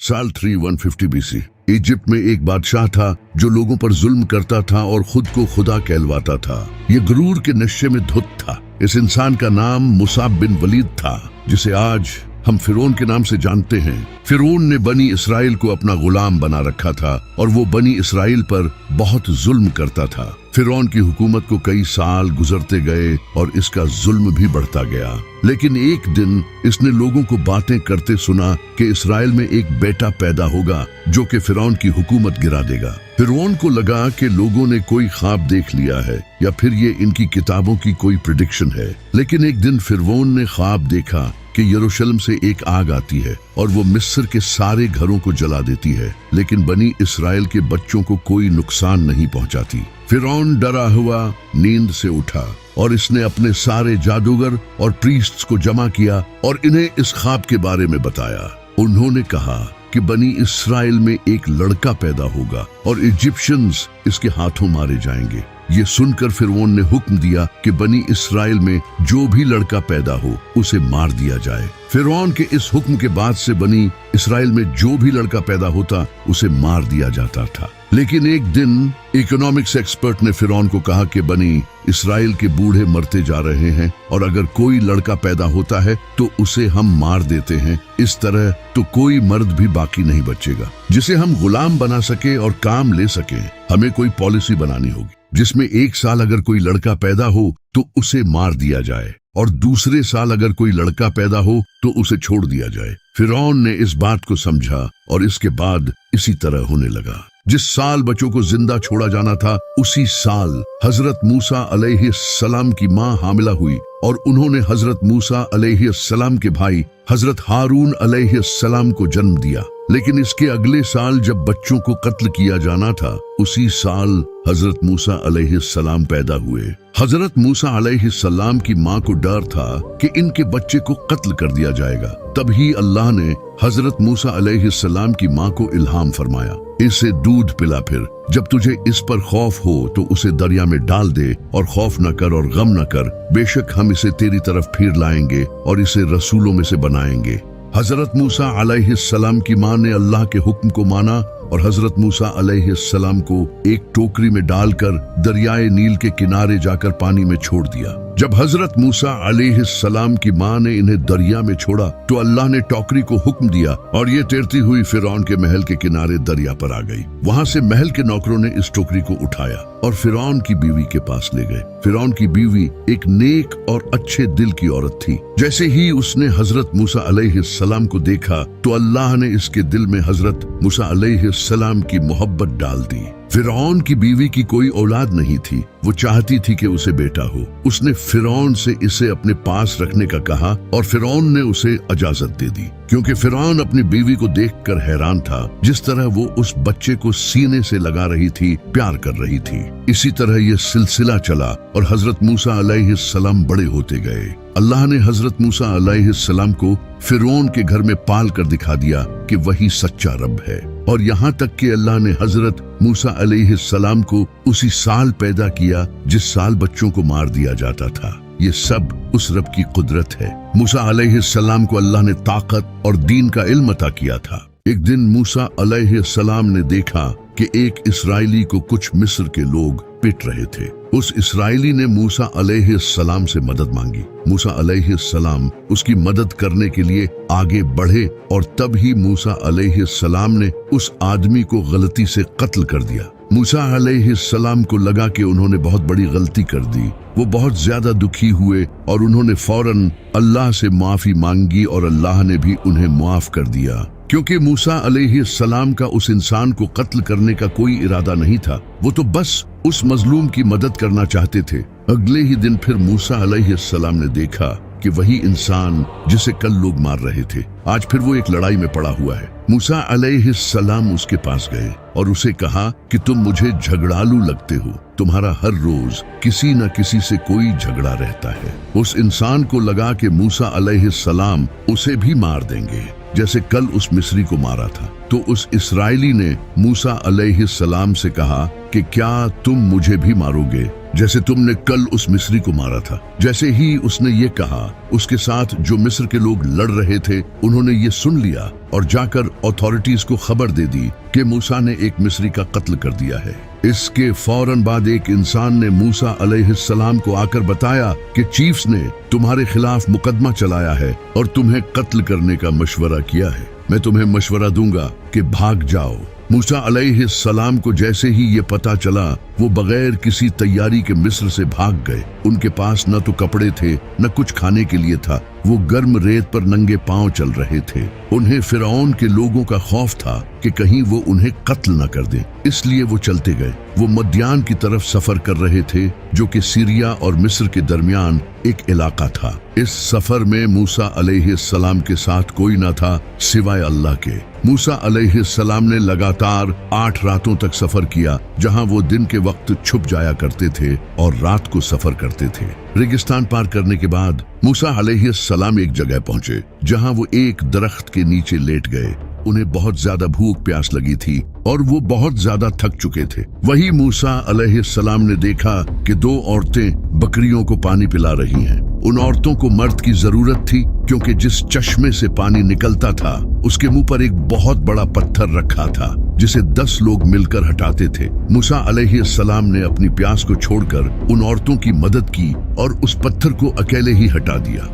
साल 3150 BC Egypt में एक बादशाह था जो लोगों पर जुल्म करता था और खुद को खुदा कहलवाता था। ये गुरूर के नशे में धुत था। इस इंसान का नाम मुसाब बिन वलीद था, जिसे आज हम फिरौन के नाम से जानते हैं। फिरौन ने बनी इसराइल को अपना गुलाम बना रखा था और वो बनी इसराइल पर बहुत जुल्म करता था। फिरौन की हुकूमत को कई साल गुजरते गए और इसका जुल्म भी बढ़ता गया। लेकिन एक दिन इसने लोगों को बातें करते सुना कि इसराइल में एक बेटा पैदा होगा जो कि फिरौन की हुकूमत गिरा देगा। फिरौन को लगा कि लोगों ने कोई ख्वाब देख लिया है या फिर ये इनकी किताबों की कोई प्रेडिक्शन है। लेकिन एक दिन फिरौन ने ख्वाब देखा कि यरूशलेम से एक आग आती है और वो मिस्र के सारे घरों को जला देती है, लेकिन बनी इसराइल के बच्चों को कोई नुकसान नहीं पहुंचाती। फिरौन डरा हुआ नींद से उठा और इसने अपने सारे जादूगर और प्रीस्ट्स को जमा किया और इन्हें इस ख्वाब के बारे में बताया। उन्होंने कहा कि बनी इसराइल में एक लड़का पैदा होगा और इजिप्शियंस इसके हाथों मारे जाएंगे। ये सुनकर फिरौन ने हुक्म दिया कि बनी इसराइल में जो भी लड़का पैदा हो उसे मार दिया जाए। फिरौन के इस हुक्म के बाद से बनी इसराइल में जो भी लड़का पैदा होता उसे मार दिया जाता था। लेकिन एक दिन इकोनॉमिक्स एक्सपर्ट ने फिरौन को कहा कि बनी इसराइल के बूढ़े मरते जा रहे हैं और अगर कोई लड़का पैदा होता है तो उसे हम मार देते हैं। इस तरह तो कोई मर्द भी बाकी नहीं बचेगा जिसे हम गुलाम बना सके और काम ले सके। हमें कोई पॉलिसी बनानी होगी जिसमें एक साल अगर कोई लड़का पैदा हो तो उसे मार दिया जाए और दूसरे साल अगर कोई लड़का पैदा हो तो उसे छोड़ दिया जाए। फिरौन ने इस बात को समझा और इसके बाद इसी तरह होने लगा। जिस साल बच्चों को जिंदा छोड़ा जाना था उसी साल हजरत मूसा अलैहिस्सलाम की मां हामिला हुई और उन्होंने हजरत मूसा अलैहिस्सलाम के भाई हजरत हारून अलैहिस्सलाम को जन्म दिया। लेकिन इसके अगले साल जब बच्चों को कत्ल किया जाना था उसी साल हजरत मूसा अलैहिस्सलाम पैदा हुए। हजरत मूसा अलैहिस्सलाम की मां को डर था कि इनके बच्चे को कत्ल कर दिया जाएगा। तभी अल्लाह ने हजरत मूसा अलैहिस्सलाम की मां को इल्हाम फरमाया, इसे दूध पिला, फिर जब तुझे इस पर खौफ हो तो उसे दरिया में डाल दे और खौफ न कर और गम न कर, बेशक हम इसे तेरी तरफ फिर लाएंगे और इसे रसूलों में से बनाएंगे। हजरत मूसा अलैहिस्सलाम की मां ने अल्लाह के हुक्म को माना और हजरत मूसा अलैहिस्सलाम को एक टोकरी में डालकर दरियाए नील के किनारे जाकर पानी में छोड़ दिया। जब हजरत मूसा अलैहिस्सलाम की मां ने इन्हें दरिया में छोड़ा तो अल्लाह ने टोकरी को हुक्म दिया और ये तैरती हुई फिरौन के महल के किनारे दरिया पर आ गई। वहां से महल के नौकरों ने इस टोकरी को उठाया और फिरौन की बीवी के पास ले गए। फिरौन की बीवी एक नेक और अच्छे दिल की औरत थी। जैसे ही उसने हजरत मूसा अलैहिस्सलाम को देखा तो अल्लाह ने इसके दिल में हजरत मूसा अलैहिस्सलाम की मोहब्बत डाल दी। फिरौन की बीवी की कोई औलाद नहीं थी, वो चाहती थी कि उसे बेटा हो। उसने फिरौन से इसे अपने पास रखने का कहा और फिरौन ने उसे इजाजत दे दी, क्योंकि फिरौन अपनी बीवी को देखकर हैरान था। जिस तरह वो उस बच्चे को सीने से लगा रही थी, प्यार कर रही थी। इसी तरह ये सिलसिला चला और हजरत मूसा अलैहिस्सलाम बड़े होते गए। अल्लाह ने हजरत मूसा अलैहिस्सलाम को फिरौन के घर में पाल कर दिखा दिया कि वही सच्चा रब है। और यहाँ तक कि अल्लाह ने हजरत मूसा अलैहिस्सलाम को उसी साल पैदा किया जिस साल बच्चों को मार दिया जाता था। ये सब उस रब की कुदरत है। मूसा अलैहिस्सलाम को अल्लाह ने ताकत और दीन का इल्म अता किया था। एक दिन मूसा अलैहिस्सलाम ने देखा कि एक इसराइली को कुछ मिस्र के लोग पिट रहे थे। उस इसराइली ने मूसा अलैहिस्सलाम से मदद मांगी। मूसा अलैहिस्सलाम उसकी मदद करने के लिए आगे बढ़े और तब ही मूसा अलैहिस्सलाम ने उस आदमी को गलती से कत्ल कर दिया। मूसा अलैहिस्सलाम को लगा कि उन्होंने बहुत बड़ी गलती कर दी। वो बहुत ज्यादा दुखी हुए और उन्होंने फौरन अल्लाह से माफी मांगी और अल्लाह ने भी उन्हें माफ कर दिया, क्योंकि मूसा अलैहिस्सलाम का उस इंसान को कत्ल करने का कोई इरादा नहीं था। वो तो बस उस मजलूम की मदद करना चाहते थे। अगले ही दिन फिर मूसा अलैहिस्सलाम ने देखा कि वही इंसान जिसे कल लोग मार रहे थे, आज फिर वो एक लड़ाई में पड़ा हुआ है। मूसा अलैहिस्सलाम उसके पास गए और उसे कहा कि तुम मुझे झगड़ालू लगते हो, तुम्हारा हर रोज किसी न किसी से कोई झगड़ा रहता है। उस इंसान को लगा कि मूसा अलैहिस्सलाम उसे भी मार देंगे जैसे कल उस मिस्री को मारा था। तो उस इसराइली ने मूसा अलैहिस्सलाम से कहा कि क्या तुम मुझे भी मारोगे जैसे तुमने कल उस मिस्री को मारा था। जैसे ही उसने ये कहा, उसके साथ जो मिस्र के लोग लड़ रहे थे उन्होंने ये सुन लिया और जाकर अथॉरिटीज को खबर दे दी कि मूसा ने एक मिस्री का कत्ल कर दिया है। इसके फौरन बाद एक इंसान ने मूसा अलैहिस्सलाम को आकर बताया कि चीफ्स ने तुम्हारे खिलाफ मुकदमा चलाया है और तुम्हें कत्ल करने का मशवरा किया है। मैं तुम्हें मशवरा दूंगा कि भाग जाओ। मूसा अलैहिस्सलाम को जैसे ही ये पता चला, वो बगैर किसी तैयारी के मिस्र से भाग गए। उनके पास न तो कपड़े थे न कुछ खाने के लिए था। वो गर्म रेत पर नंगे पांव चल रहे थे। उन्हें फिरौन के लोगों का खौफ था कि कहीं वो उन्हें कत्ल न कर दें, इसलिए वो चलते गए। वो मद्यान की तरफ सफर कर रहे थे, जो कि सीरिया और मिस्र के दरमियान एक इलाका था। इस सफर में मूसा अलैहिस्सलाम के साथ कोई न था सिवाय अल्लाह के। मूसा अलैहिस्सलाम ने लगातार 8 रातों तक सफर किया, जहां वो दिन के वक्त छुप जाया करते थे और रात को सफर करते थे। रेगिस्तान पार करने के बाद मूसा अलैहिस्सलाम एक जगह पहुंचे, जहां वो एक दरख्त के नीचे लेट गए। उन्हें बहुत ज्यादा भूख प्यास लगी थी और वो बहुत ज्यादा थक चुके थे। वही मूसा अलैहिस्सलाम ने देखा कि 2 औरतें बकरियों को पानी पिला रही हैं। उन औरतों को मर्द की जरूरत थी, क्योंकि जिस चश्मे से पानी निकलता था उसके मुंह पर एक बहुत बड़ा पत्थर रखा था, जिसे 10 लोग मिलकर हटाते थे। मूसा अलैहिस्सलाम ने अपनी प्यास को छोड़कर उन औरतों की मदद की और उस पत्थर को अकेले ही हटा दिया।